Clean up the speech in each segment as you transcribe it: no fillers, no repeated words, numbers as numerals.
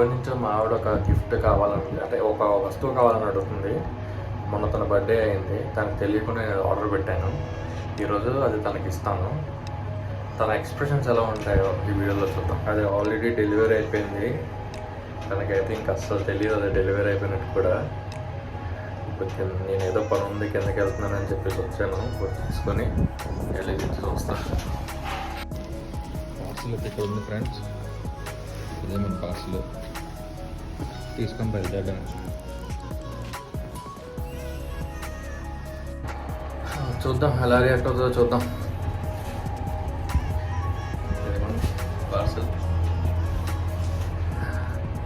ఎప్పటి నుంచో మా ఆవిడ ఒక గిఫ్ట్ కావాలని, అంటే ఒక వస్తువు కావాలని అడుగుతుంది. మొన్న తన బర్త్డే అయింది, తనకు తెలియకుండా నేను ఆర్డర్ పెట్టాను. ఈరోజు అది తనకి ఇస్తాను. తన ఎక్స్ప్రెషన్స్ ఎలా ఉంటాయో ఈ వీడియోలో చూద్దాం. అది ఆల్రెడీ డెలివరీ అయిపోయింది. తనకైతే ఇంకా అస్సలు తెలియదు అది డెలివరీ అయిపోయినట్టు కూడా. ఇప్పుడు నేను ఏదో పని ఉంది కిందకి వెళ్తున్నానని చెప్పేసి వచ్చాను. తీసుకొని వెళ్ళి చూస్తాను. పార్సల్ అయితే ఇక్కడ ఉంది ఫ్రెండ్స్. ఇదే మన పార్సల్ తీసుకొని బయలుదేరడం. చూద్దాం ఎలా రియాక్ట్ అవుతుందో చూద్దాం. పార్సల్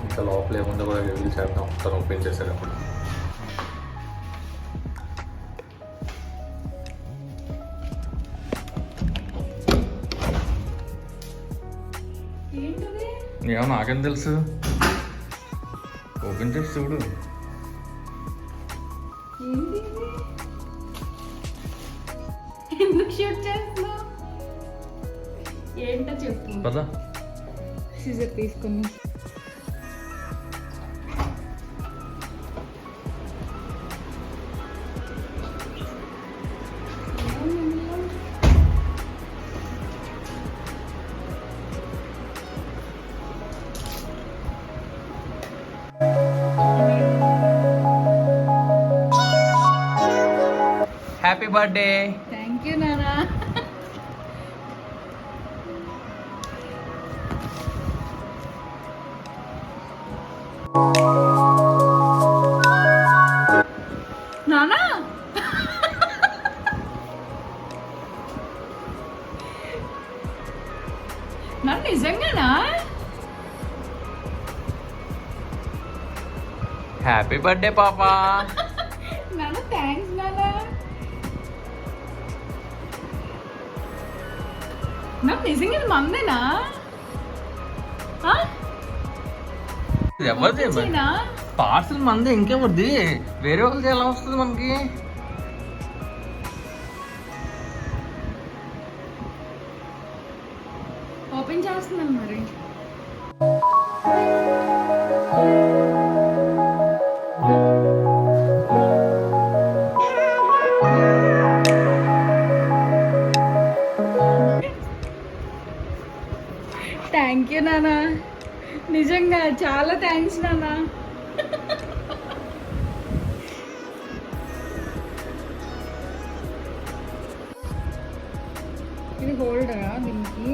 ఇంకా లోపల ఏముందో కూడా రివీల్ చేద్దాం తను ఓపెన్ చేసేటప్పుడు. ఏమో నాకేం తెలుసు, ఓపెన్ చేసి చూడు. ఎందుకు షూట్ చేస్తున్నావు? ఏంటో చెప్పు. పదా సీజర్ తీసుకుని హ్యాపీ బర్త్డే. థ్యాంక్ యూ నానా. నానా నన్ను నిజంగానా? హ్యాపీ బర్త్డే పాపా. నాన్న థ్యాంక్స్ నానా. నాకు నిజంగా ఇది మందేనా? ఎవరిది పార్సల్ మంది? ఇంకెవరిది? వేరే వాళ్ళది ఎలా వస్తుంది మనకి? ఓపెన్ చేస్తున్నాను మరి. థ్యాంక్ యూ నానా, నిజంగా చాలా థ్యాంక్స్ నానా. ఇది హోల్డరా దీనికి?